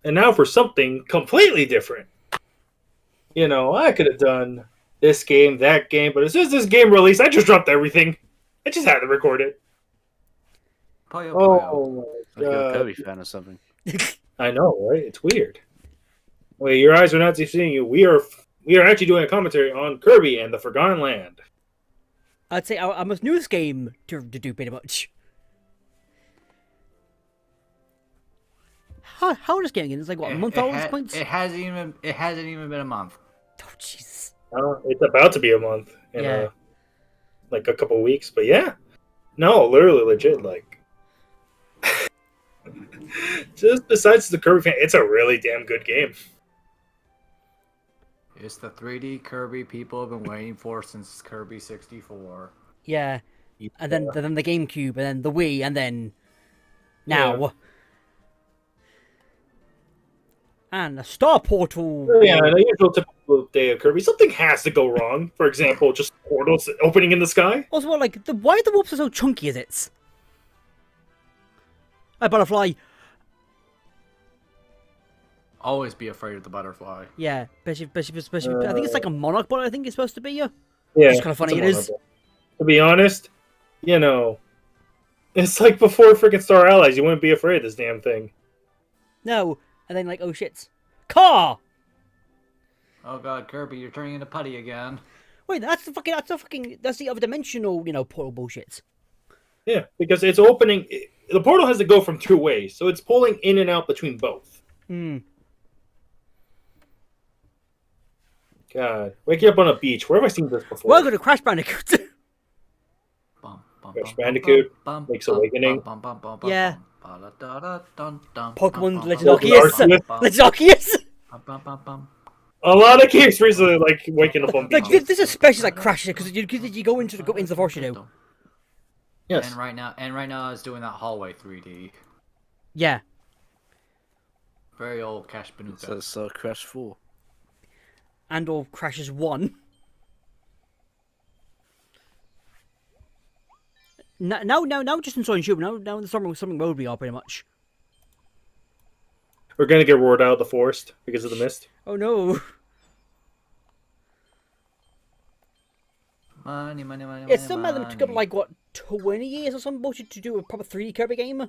and now for something completely different. You know, I could have done this game, that game, but as soon as this game released, I just dropped everything. I just had to record it. Puyo, Oh my Like a god. Kirby fan or something. I know, right? It's weird. Wait, your eyes are not deceiving you. We are actually doing a commentary on Kirby and the Forgotten Land. I'd say I'm a newest game to do pretty much. How old is this game again? It's like what, a month old at this point? It hasn't even been a month. Oh Jesus. It's about to be a month in Yeah. like a couple weeks, but yeah. No, literally legit, like just besides the Kirby fan, it's a really damn good game. It's the 3D Kirby people have been waiting for since Kirby 64. Yeah. And then the GameCube, and then the Wii, and then now. Yeah. And a Star Portal. Yeah, the usual typical day of Kirby. Something has to go wrong. For example, just portals opening in the sky. Also, what, like, why are the warps are so chunky as it's? A butterfly. Always be afraid of the butterfly. Yeah, especially, I think it's like a monarch button, I think it's supposed to be, yeah. Yeah, It's kind of funny, it is. To be honest, you know, it's like before freaking Star Allies. You wouldn't be afraid of this damn thing. No, and then like, oh shit. Car! Oh god, Kirby, you're turning into putty again. Wait, that's the other dimensional, portal bullshit. Yeah, because it's opening. The portal has to go from two ways, so it's pulling in and out between both. Hmm. God, waking up on a beach. Where have I seen this before? Welcome to Crash Bandicoot. Crash Bandicoot, Link's Awakening. Yeah. Pokemon Pokemon Legend Arceus. Legend Arceus. A lot of games recently, like waking up on Like beaches. this especially like Crash because you go into the forest, you do. Yes. And right now I was doing that hallway 3D. Yeah. Very old Cash Banuka. So it's Crash 4. And or Crashes 1. Now just enjoying Shooter. Now the something road we are pretty much. We're gonna get roared out of the forest because of the mist. Oh no. Money. It's still mad that it took up like what 20 years or some bullshit to do a proper 3D Kirby game.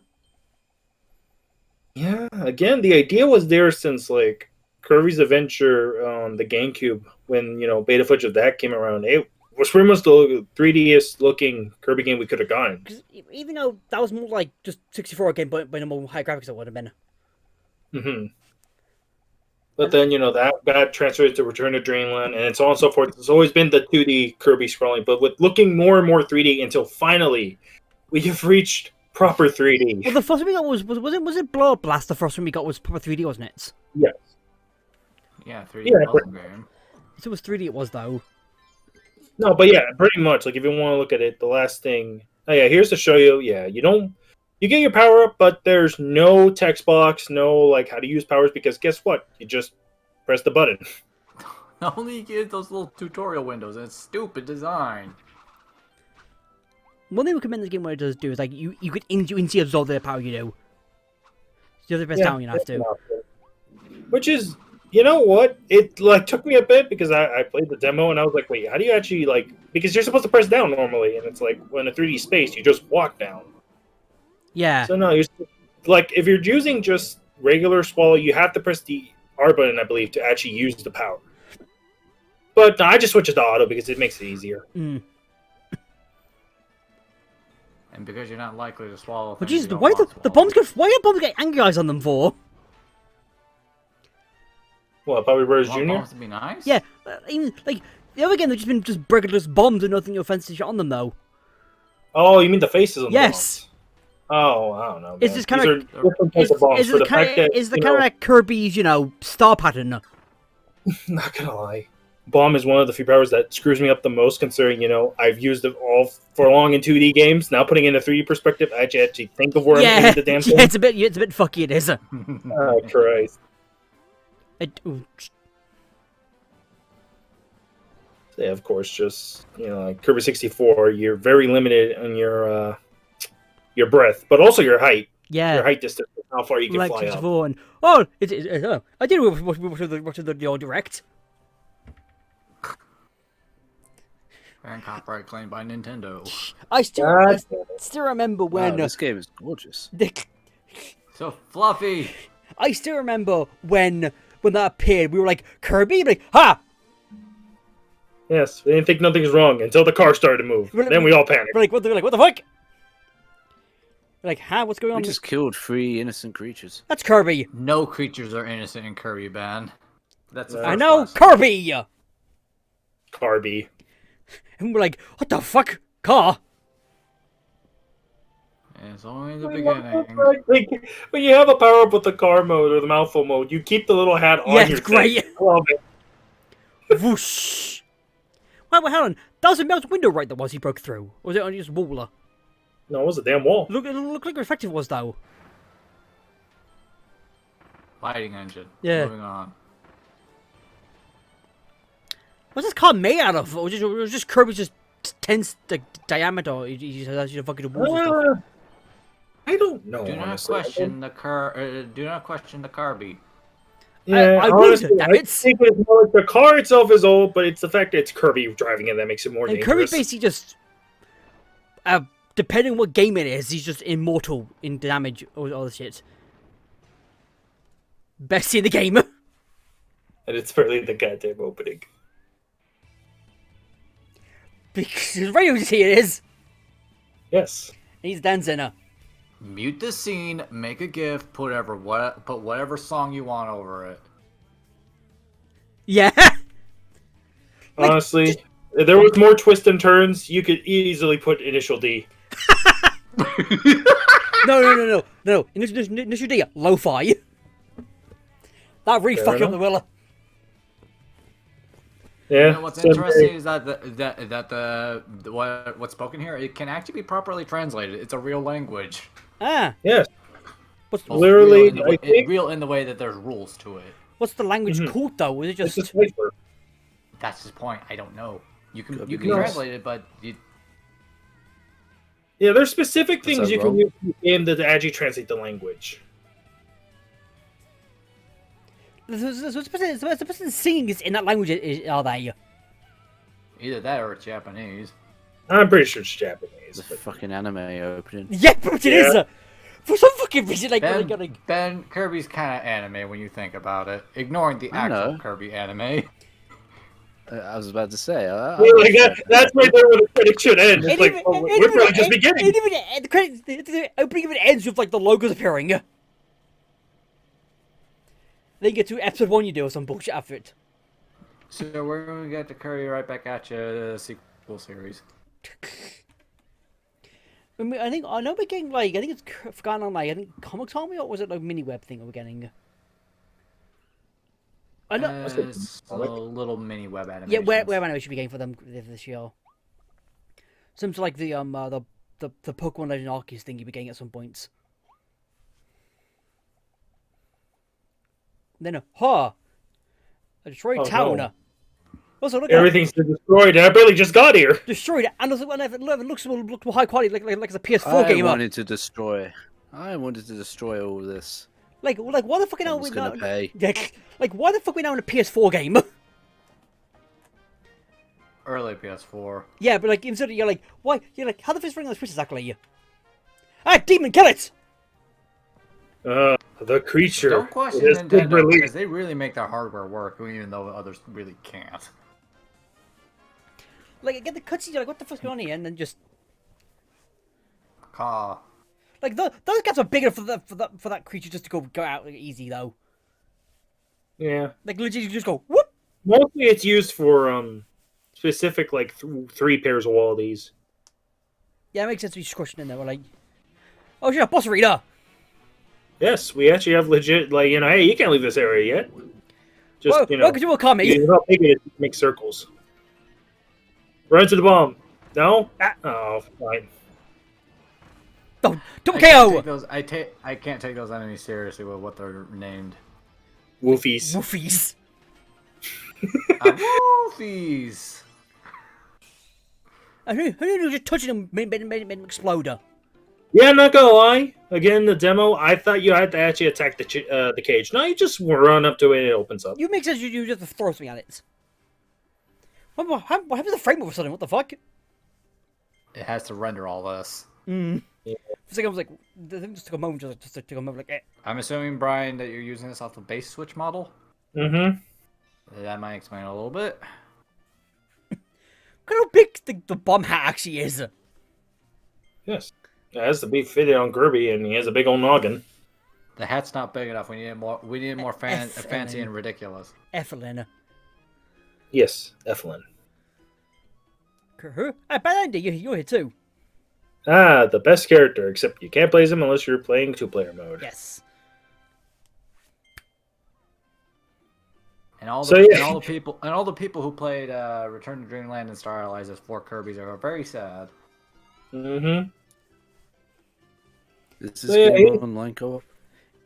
Yeah, again, the idea was there since like Kirby's Adventure on the GameCube when beta footage of that came around. It was pretty much the 3D-est looking Kirby game we could have gotten. Because even though that was more like just 64 game, but in a more high graphics, it would have been. Mm-hmm. But then that got transferred to Return to Dreamland, and so on and so forth. It's always been the 2D Kirby scrolling, but with looking more and more 3D until finally we have reached proper 3D. Well, the first one we got was it Blow Blast? The first one we got was proper 3D, wasn't it? Yes. Yeah, 3D Yeah, puzzle game. So it was 3D. It was though. No, but yeah, pretty much. Like if you want to look at it, the last thing. Oh yeah, here's to show you. Yeah, you get your power up, but there's no text box, no like how to use powers because guess what? You just press the button. Only you get those little tutorial windows and it's stupid design. One thing we recommend this game what it does do is like you could instantly absorb their power. The other best down you have to. Which is, you know what? It like took me a bit because I played the demo and I was like, wait, how do you actually like? Because you're supposed to press down normally, and it's like when a 3D space, you just walk down. Yeah. So no, like if you're using just regular swallow, you have to press the R button, I believe, to actually use the power. But no, I just switch it to auto because it makes it easier. Mm. And because you're not likely to swallow. But things Jesus, you don't why want the to bombs get why are bombs get angry eyes on them for? What, Bobby Brothers swallow. Jr.? Bombs to be nice? Yeah, even like the other game, they've just been just regular bombs and nothing offensive shit on them though. Oh, you mean the faces on the Yes. bombs? Oh, I don't know. It's man. just kind of These are different types of bombs. is For the the fact that, kind of like Kirby's star pattern. not gonna lie, bomb is one of the few powers that screws me up the most. Considering I've used it all for long in 2D games. Now putting it in a 3D perspective, I actually think of where I'm Yeah, hitting the damn thing. yeah, it's a bit fucky. It is. Oh Christ! Yeah, of course, just like Kirby 64, you're very limited on your breadth, but also your height. Yeah. Your height distance, how far you can Like fly up. 64 and oh, I didn't watch the direct. And copyright claimed by Nintendo. I still remember Wow, when this game is gorgeous. So fluffy. I still remember when that appeared. We were like Kirby, like ha. Yes, we didn't think nothing was wrong until the car started to move. Then we all panicked. We're like what the fuck? We're like, huh? What's going on? We just killed 3 innocent creatures. That's Kirby. No creatures are innocent in Kirby Band. That's the I I first know, lesson. Kirby. Kirby. And we're like, what the fuck, car? It's only the beginning. Like, when you have a power up with the car mode or the mouthful mode, you keep the little hat on Yeah, your it's great. thing. I love it. Whoosh. Wait, hold on. That was a mouse window right that was he broke through. Or was it only just wall? No, it was a damn wall. Look, it looked like reflective was though. Lighting engine. Yeah. Moving on. What's this car made out of? Or was just Kirby's just 10 diameter? He just has fucking walls and stuff. I don't know. Do not honestly. question the Do not question the Kirby. Yeah, I would, honestly, damn I it. think it's more like the car itself is old, but it's the fact that it's Kirby driving it that makes it more And dangerous. Kirby's basically just, depending on what game it is, he's just immortal in damage or all the shit. Best in the game. And it's fairly the goddamn opening. Because right over here it is. Yes. He's dancing. Mute the scene, make a GIF, put whatever song you want over it. Yeah. Like, Honestly, if there was more twists and turns, you could easily put Initial D. No. Initial D, lo-fi. That really Fair fucked up enough. the Willa. Yeah. You know, what's interesting is that what's spoken here, it can actually be properly translated. It's a real language. Ah. Yes. What's Literally, real in, the I think- real in the way that there's rules to it. what's the language called though? Is it It's just? a cipher. That's his point. I don't know. You can Could you be can nice. translate it, but you, Yeah, there's specific things that you can wrong? use in the game that actually translate the language. The person singing is in that language. Are they? either that or it's Japanese. I'm pretty sure it's Japanese. It's a But fucking anime opening. Yeah, but it is. For some fucking reason, like, Ben Kirby's kind of anime when you think about it, ignoring the I actual know. Kirby anime. I was about to say. like that's right there where the credits should end. It's like, oh, we're probably just beginning. The credits, the opening even ends with like the logos appearing. Then you get to episode 1, you do or some bullshit after it. So we're gonna get to Kirby right back at you, the sequel series. I mean, I know we're getting like I think it's forgotten on like I think Comic Tommy or was it like mini web thing we're getting? I know. It's a little mini web animation. Yeah, web anime should be getting for them this year. Something like the Pokemon Legend Arceus thing you'll be getting at some points. Then a destroyed Oh, town. no. Also, look at Everything's been destroyed, and I barely just got here. destroyed it, and also it looks more high quality, like it's a PS4 I game. wanted to destroy all this. Like why the fuck now Someone's we gonna now? pay. Like why the fuck we now in a PS4 game? Early PS4. Yeah, but like instead you're like why you're like how the first ring on the Switch exactly? Ah, demon, kill it! The creature. Don't question It has been Nintendo released. because they really make their hardware work, even though others really can't. Like I get the cutscenes, you're like what the fuck's going on here, and then just Caw. like those guys are big enough for that creature just to go out like, easy though. Yeah. Like legit, you just go whoop. Mostly it's used for specific like 3 pairs of wallabies. Yeah, it makes sense to be squishing in there. We're like, oh shit, boss arena. Yes, we actually have legit like hey, you can't leave this area yet. Just Well, welcome to Okami. you know, make circles. Run to the bomb. No? Oh, fine. Oh, double I can't KO. take those. I can't take those enemies seriously with what they're named. Woofies. Woofies. Wolfies. And who knew just touching them made them explode? Yeah, not gonna lie. Again, the demo, I thought you had to actually attack the cage. No, you just run up to it and it opens up. You make sense. You just throw something at it. What happened to the frame all of a sudden? What the fuck? It has to render all this. Mm. Yeah. It's like I was like, the thing just took a moment, just took a moment, like, eh. I'm assuming, Brian, that you're using this off the base Switch model. Mm-hmm. That might explain it a little bit. Look at how big the bomb hat actually is. Yes. It has to be fitted on Kirby, and he has a big old noggin. The hat's not big enough. We need it more. We need it more fancy and ridiculous. Effelin. Yes, Effelin. Hey, Andy, you're here too. Ah, the best character, except you can't play him unless you're playing two-player mode. Yes. And all the So, yeah. and all the people who played Return to Dreamland and Star Allies as 4 Kirby's are very sad. Mm-hmm. Is this So, yeah, game online co-op?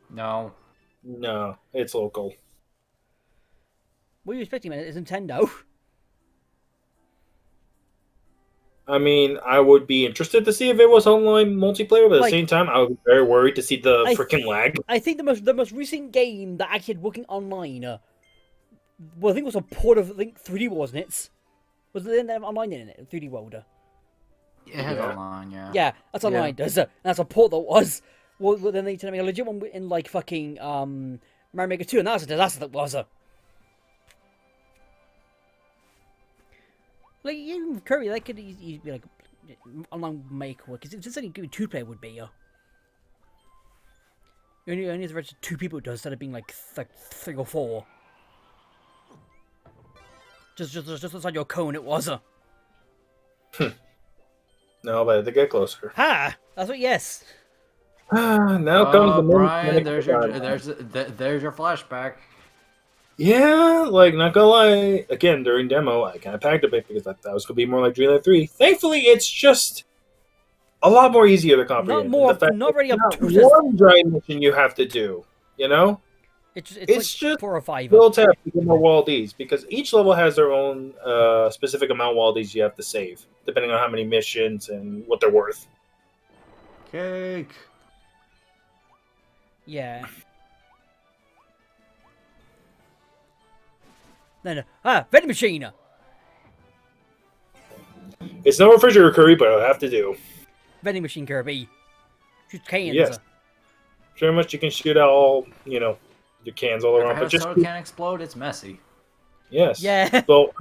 No. No, it's local. What are you expecting, man? It's Nintendo. I mean, I would be interested to see if it was online multiplayer, but at the same time, I would be very worried to see the freaking lag. I think the most recent game that actually had working online, well, I think it was a port of 3D, wasn't it? Was it online in it? 3D World. It has online, yeah. Yeah, that's online. Does that's a port that was. Well, then they turned me a legit one in like fucking Mario Maker 2, and that was a disaster. That was a. Like even Kirby, that could easily be like online make work. Because it's only good 2-player would be. You only have to register 2 people does instead of being like 3 or 4. Just inside your cone, it was a. No, but to get closer. Ha! That's what. Yes. Now comes the Brian, there's your flashback. Yeah, like, not gonna lie, again, during demo, I kind of packed a bit because I thought it was going to be more like Dreamland 3. Thankfully, it's just a lot more easier to comprehend. Not really obtuse. One dry mission you have to do, you know? It's like just 4 or 5. Built up to get more Waldies, because each level has their own specific amount of Waldies you have to save, depending on how many missions and what they're worth. Cake. Yeah. No. Vending machine! It's no refrigerator curry, but I'll have to do. Vending machine Kirby. Shoot cans. Yes. Pretty much you can shoot out all, your cans all around. If But just soda can explode, it's messy. yes. Yeah. Though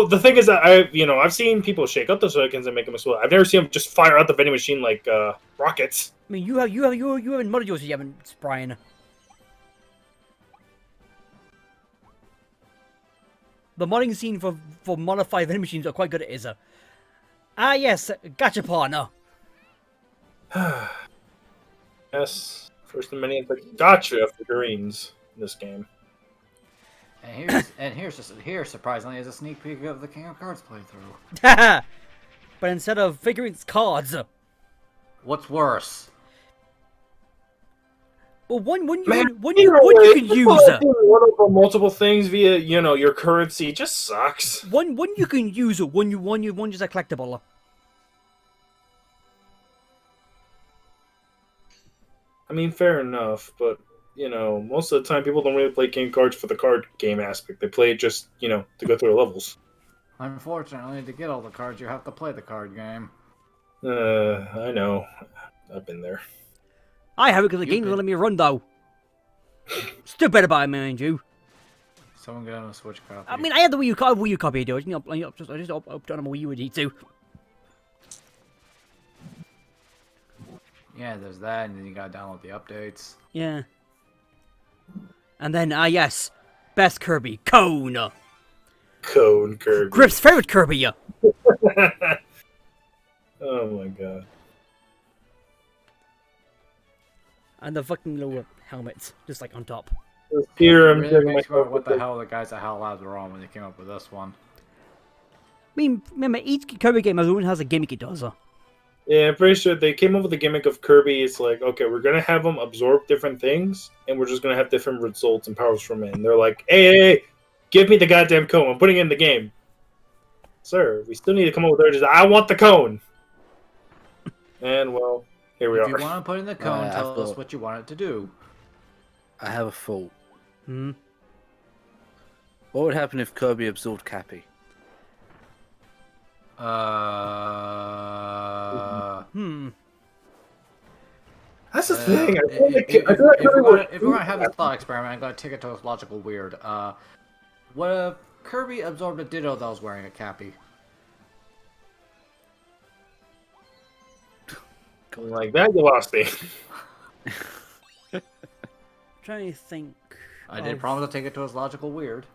the thing is that I've seen people shake up the soda cans and make them explode. I've never seen them just fire out the vending machine like rockets. I mean, you haven't modded yours, you haven't, Brian. The modding scene for modified vending machines are quite good at Izza. Ah, yes, gotcha, partner. Yes, first of many gotcha figurines in this game. And here's surprisingly is a sneak peek of the King of Cards playthrough. But instead of figurines, cards. What's worse? Well, one you Man, can use. One over multiple things via your currency just sucks. One you can use. One just a collectible. I mean, fair enough, but most of the time people don't really play game cards for the card game aspect. They play it just to go through the levels. Unfortunately, to get all the cards, you have to play the card game. I know. I've been there. I have it because the game doesn't let me run though. Still better buy, mind you. Someone get on a Switch copy. I mean, I had the Wii U copy, dude. I just upped on a Wii U with it too. Yeah, there's that, and then you gotta download the updates. Yeah. And then, yes, best Kirby, Cone. Cone Kirby. Grip's favorite Kirby. Oh my god. And the fucking little helmets, just like on top. Here I'm really makes me wonder what the hell the guys at Hell Labs were on when they came up with this one. I mean, remember, each Kirby game has a gimmick it does. Yeah, I'm pretty sure they came up with the gimmick of Kirby. It's like, okay, we're going to have them absorb different things, and we're just going to have different results and powers from it. And they're like, hey, give me the goddamn cone. I'm putting it in the game. Sir, we still need to come up with urges. I want the cone. And, well, Here we If are. you want to put in the cone, I've tell us got- what you want it to do. I have a thought. Hmm. What would happen if Kirby absorbed Cappy? Hmm. That's the Uh, thing. I feel like, if, I feel like if we're Kirby gonna, if we're gonna have this thought experiment, I'm gonna take it to its logical weird. What if Kirby absorbed a Ditto that was wearing a cappy? like that, you lost me. Trying to think. I did promise to take it to its logical weird.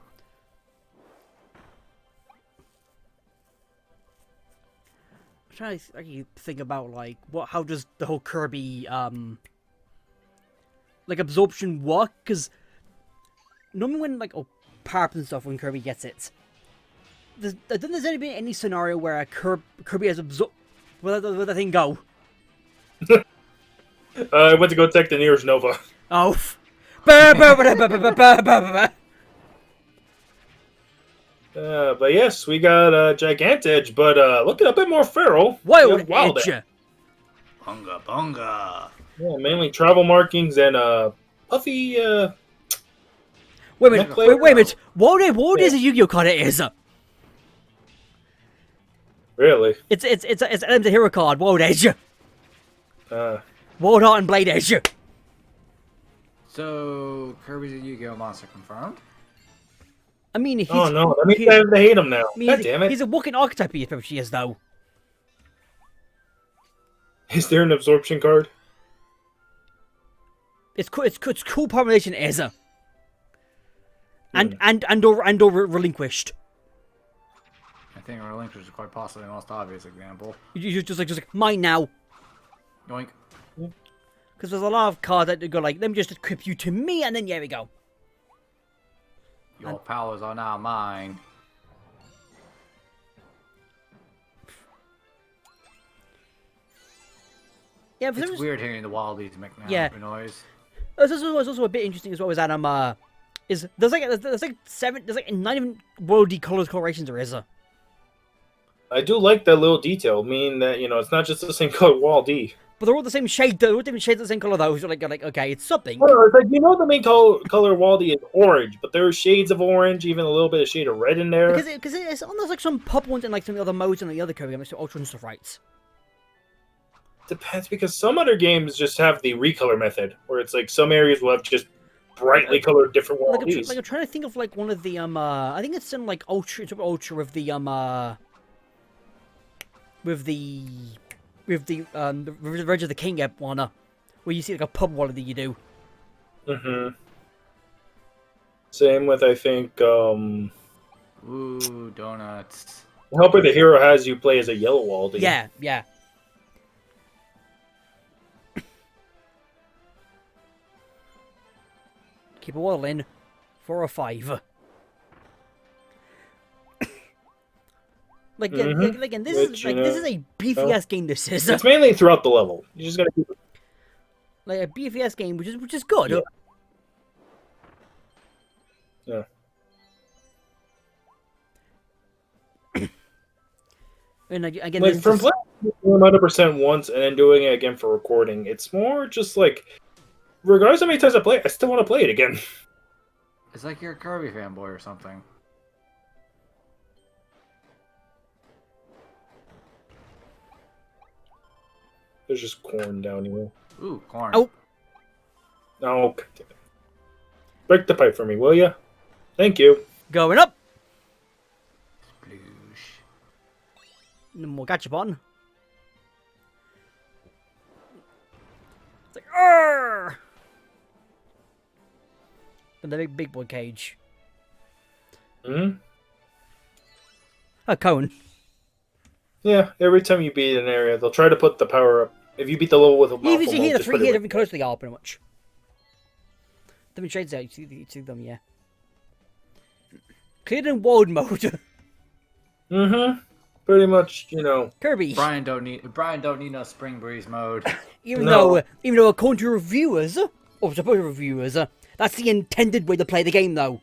Trying to actually think about like how does the whole Kirby like absorption work? Because normally when like power up and stuff when Kirby gets it, there's only been any scenario where Kirby has absorbed. Where the thing go? I went to go check the nearest Nova. Oh. But yes, we got Gigantage, but looking a bit more feral. Wild Wild Edge. Bunga bunga. Yeah, mainly travel markings and puffy. Wait a minute. Player- Wait a minute. What is a Yu-Gi-Oh card? It is. Really? It's a hero card. Wild Edge. Wild Heart and Blade Edge. So Kirby's a Yu-Gi-Oh monster confirmed. I mean, he's, Oh no, that means I have to hate him now. I mean, God damn it. He's a walking archetype. She is though. Is there an absorption card? It's cool combination is. And or relinquished. I think Relinquish is quite possibly the most obvious example. You just like mine now. Yoink. Because there's a lot of cards that go like, let me just equip you to me, and then here we go. Your powers are now mine. Yeah, but It's weird hearing the Wildies make Yeah. noise. This was also a bit interesting as well. Is that is there's like 9 worldy colorations there is. I do like that little detail, meaning that it's not just the same color wall D. But they're all the same shade. They're all different shades of the same color though. So like okay, it's something. Well, it's like the main color Waldy is orange, but there are shades of orange, even a little bit of shade of red in there. Because it's on there's like some pop ones and like some of the other modes and the other Kirby games, so Ultra and stuff, right? Depends, because some other games just have the recolor method, where it's like some areas will have just brightly colored different Like Waldies. I'm trying to think of like one of the I think it's in like Ultra with the Revenge of the King one, where you see like a pub wallet that you do. Mm-hmm. Same with, I think, Ooh, donuts. Helper the Hero has you play as a yellow Waldy. Yeah. Keep a wall in for a 5. Like again, this Which, is this is a beefy ass game. This is It's mainly throughout the level. You just gotta keep it. like a beefy ass game, which is good. Yeah. Yeah. And again, Like, this from is, playing 100% once and then doing it again for recording, it's more just like, regardless of how many times I play it, I still want to play it again. It's like you're a Kirby fanboy or something. There's just corn down here. Ooh, corn. Oh. Oh, God damn it. Break the pipe for me, will ya? Thank you. going up. Sploosh. No more gachapon. It's like, Arrgh! And the big boy cage. Hmm? A cone. Yeah, every time you beat an area, they'll try to put the power up. If you beat the level with a You mouthful, even see they'll here the just three put it here, right different colours they are, pretty much. Different shades out, you see them, yeah. Cleared in world mode. Mm-hmm. Pretty much, Kirby. Bryan don't need no spring breeze mode. Even No. though according to reviewers, or supposed reviewers, that's the intended way to play the game, though.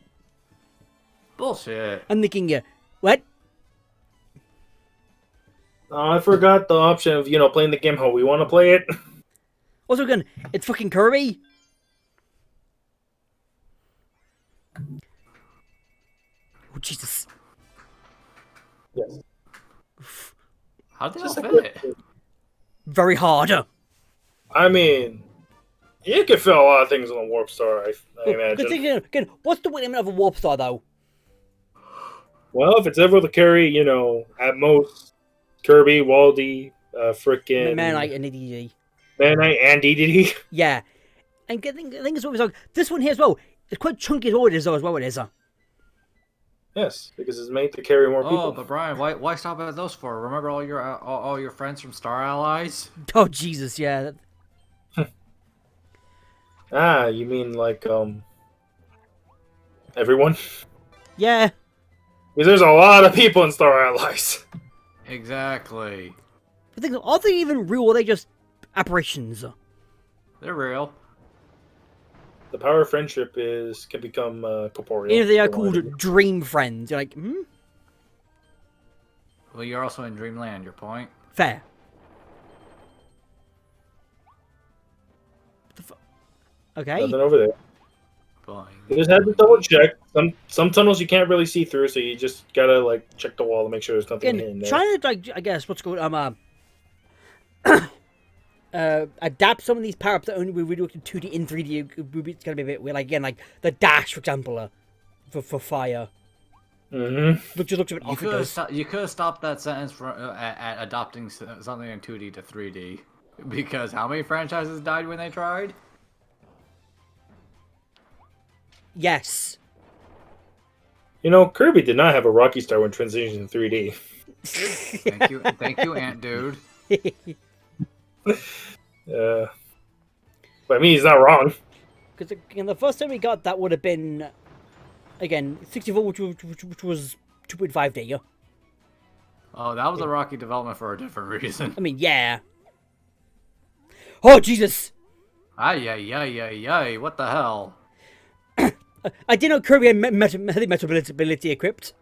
Bullshit. I'm thinking, what? Oh, I forgot the option of, playing the game how we want to play it. Also, again, it's fucking Kirby. Oh Jesus! Yes. How did Just that like fit? Very hard. I mean, you can fit a lot of things on a warp star. I Because imagine. again, what's the limit of a warp star though? Well, if it's able to carry, at most Kirby, Waldy, frickin' Man, like an EDD. Man Knight, and DDD. Yeah, and I think it's what we saw. This one here as well. It's quite chunky as well. It is though as well. It is. Yes, because it's made to carry more Oh, people. but Brian, why stop at those for? Remember all your friends from Star Allies? Oh Jesus, yeah. Ah, you mean like everyone? Yeah. Because there's a lot of people in Star Allies. Exactly. I think are they even real or are they just apparitions? They're real. The power of friendship can become corporeal. Even if they are Go on. called dream friends, you're like, Well, you're also in Dreamland. Your point. fair. Okay. Nothing over there. Boing. You just had to double check. Some tunnels you can't really see through, so you just gotta like check the wall to make sure there's nothing in Again, there. trying to like, I guess what's called adapt some of these power ups that only we do in 2D in 3D. It's gonna be a bit weird. Like again, like the dash, for example, for fire. Mm-hmm. Which just looks a bit off. You could have stopped that sentence from at adopting something in 2D to 3D, because how many franchises died when they tried? Yes. Kirby did not have a Rocky Star when transitioning to 3D. Thank you, Ant Dude. But I mean, he's not wrong. Because the first time we got that would have been, again, 64, which was 2.5D. Oh, that was a Rocky development for a different reason. I mean, yeah. Oh, Jesus! Ay, what the hell? I didn't know Kirby had metability equipped.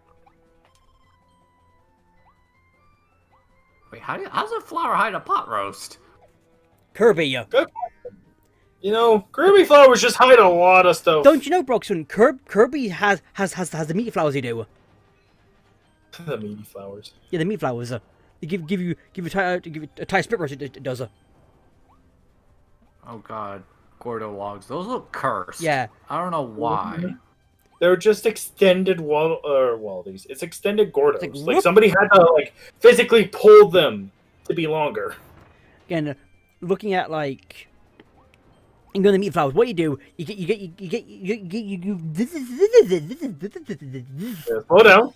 Wait, how's a flower hide a pot roast? Kirby. Kirby flowers just hide a lot of stuff. Don't you know, Broxton? Kirby has the meat flowers they do. The meaty flowers. Yeah, the meat flowers. They give you a tie split roast. It does. Oh God, Gordo logs. Those look cursed. Yeah. I don't know why. They're just extended Waldies. It's extended Gordos. It's like, Like whoop. somebody had to physically pull them to be longer. Again, looking at like. And going to meat flowers. What you do? You get. Yeah, slow down.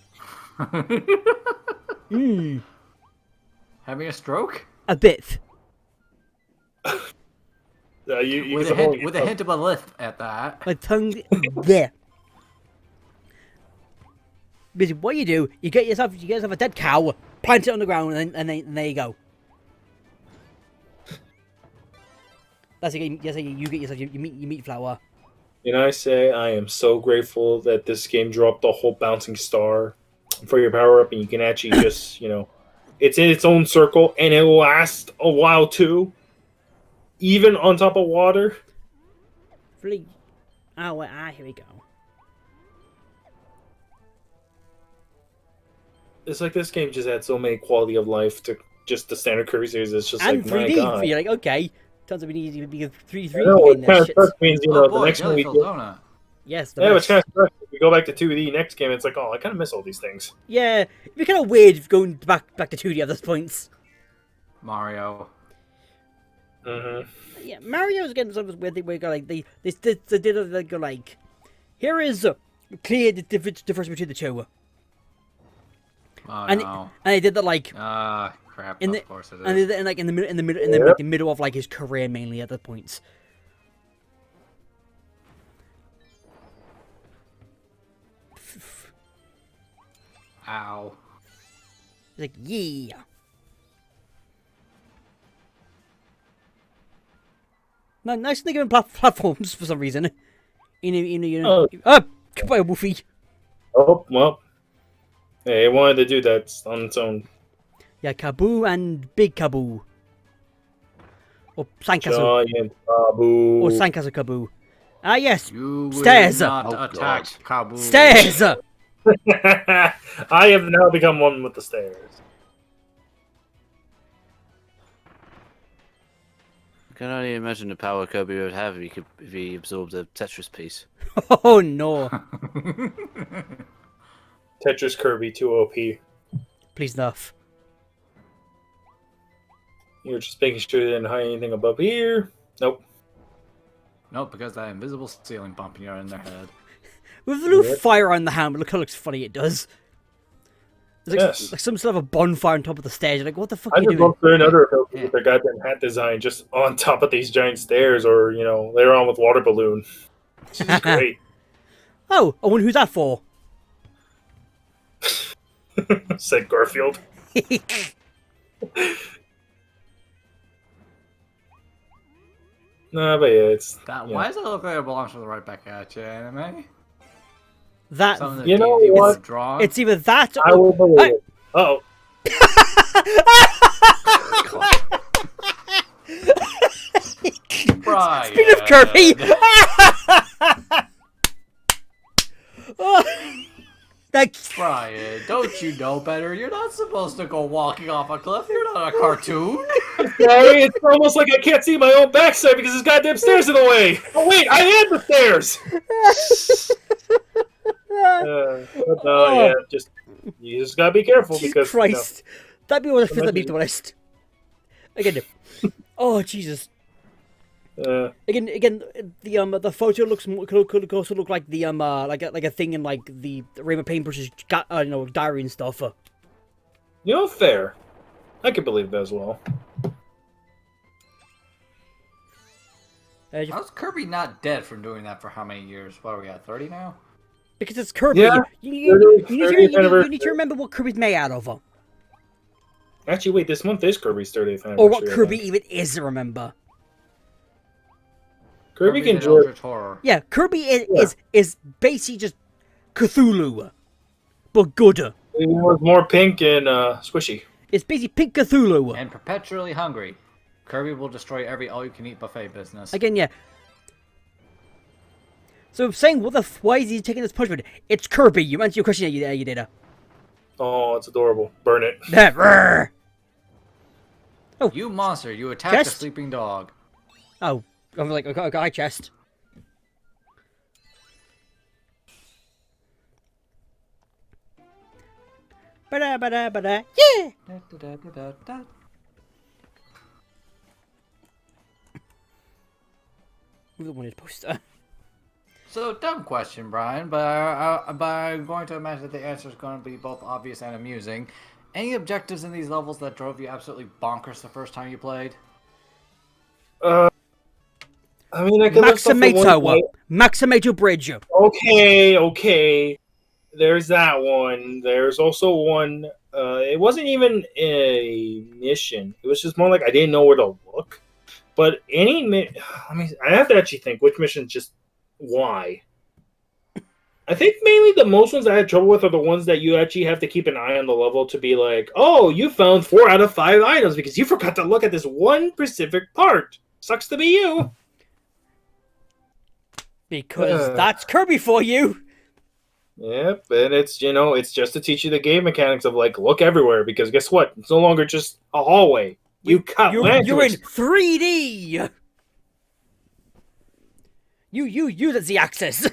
Having a stroke? A bit. You With a hint of a lisp at that. My tongue there. Basically, what you do, you get yourself a dead cow, plant it on the ground, and then there you go. That's it. You get yourself your meat flour. I say I am so grateful that this game dropped the whole bouncing star for your power up, and you can actually just it's in its own circle, and it will last a while too, even on top of water. Really? Oh, here we go. It's like this game just had so many quality of life to just the standard Kirby series. It's just And like, my 3D. God. You're like, okay. Turns out we need to be 3D I know, in it kind this of shit. sucks means, Oh the boy, next one we Jellyfill get. Donut. Yes. Yeah, it's kind of sucks. If we go back to 2D next game, it's like, oh, I kind of miss all these things. Yeah, it'd be kind of weird going back to 2D at this point. Mario. Mm-hmm. Yeah, Mario's getting sort of weird thing where you go like they go like, here is clear the difference between the two. Oh And no. and they did that like Crap. in the Of course it and is. in like in the middle of like his career mainly at that point. Ow. He's like, yeah. No, nice to give him platforms for some reason. Goodbye, Woofy. Oh, well. Hey, it wanted to do that on its own. Yeah, Kaboo and Big Kaboo. Or Sandcastle. Giant Babu. Or Sandcastle Kaboo. Ah, yes. You will Stairs. not Oh, attack God. Kabul. Stairs! I have now become one with the stairs. I can only imagine the power Kirby would have if he absorbed a Tetris piece. Oh, no. Tetris Kirby 2 OP. Please, enough. You're just making sure they didn't hide anything above here. Nope. Nope, because that invisible ceiling bumping you in their head. With the little Yep. fire on the helmet, look how looks funny it does. There's Yes. like some sort of a bonfire on top of the stairs. You're like, what the fuck I are you just doing? love for another ability with their goddamn hat design just on top of these giant stairs, or later on with water balloon. This is great. Oh, I wonder who's that for? Said Garfield. Nah, but yeah, it's That, yeah. Why does it look like it belongs to the right back at you, anime? That Something that You know DZ what? would've drawn? it's either that I or will believe I- it. Oh, Brian. Speaking of Kirby. That's Brian, don't you know better? You're not supposed to go walking off a cliff. You're not a cartoon. sorry, it's almost like I can't see my own backside because this goddamn stairs in the way. Oh wait, I am the stairs. But no, yeah, you just gotta be careful Jesus because Christ. That'd be one of the first Imagine- to be honest. Again. Oh Jesus. Again, the photo looks could also look like the like a thing in like the Raymond Paintbrush's diary and stuff. Fair. I can believe that as well. How's Kirby not dead from doing that for how many years? What are we at, 30 now? Because it's Kirby. Yeah, You need 30th to anniversary. remember what Kirby's made out of, Actually, wait, this month is Kirby's 30th anniversary. or what I Kirby think. even is. Remember. Kirby can did draw. Eldritch Horror. Yeah, Kirby is basically just Cthulhu, but good. It was more pink and squishy. It's basically Pink Cthulhu. And perpetually hungry. Kirby will destroy every all-you-can-eat buffet business. Again, yeah. So saying, why is he taking this punishment? It's Kirby. You answered your question. You did. Oh, it's adorable. Burn it. You monster, you attacked a Chest? sleeping dog. Oh, I'm like, okay, I chest. Ba-da, yeah! We wanted poster. So, dumb question, Brian, but I'm going to imagine that the answer is going to be both obvious and amusing. Any objectives in these levels that drove you absolutely bonkers the first time you played? I mean, I can look stuff for one Maximato. day. Maximato Bridge. Okay. There's that one. There's also one. It wasn't even a mission. It was just more like I didn't know where to look. But I have to actually think which mission just why. I think mainly the most ones I had trouble with are the ones that you actually have to keep an eye on the level to be like, oh, you found 4 out of 5 items because you forgot to look at this one specific part. Sucks to be you. Because that's Kirby for you. Yep, and it's it's just to teach you the game mechanics of like look everywhere because guess what? It's no longer just a hallway. You cut You're in lanterns. 3D. You use the axis.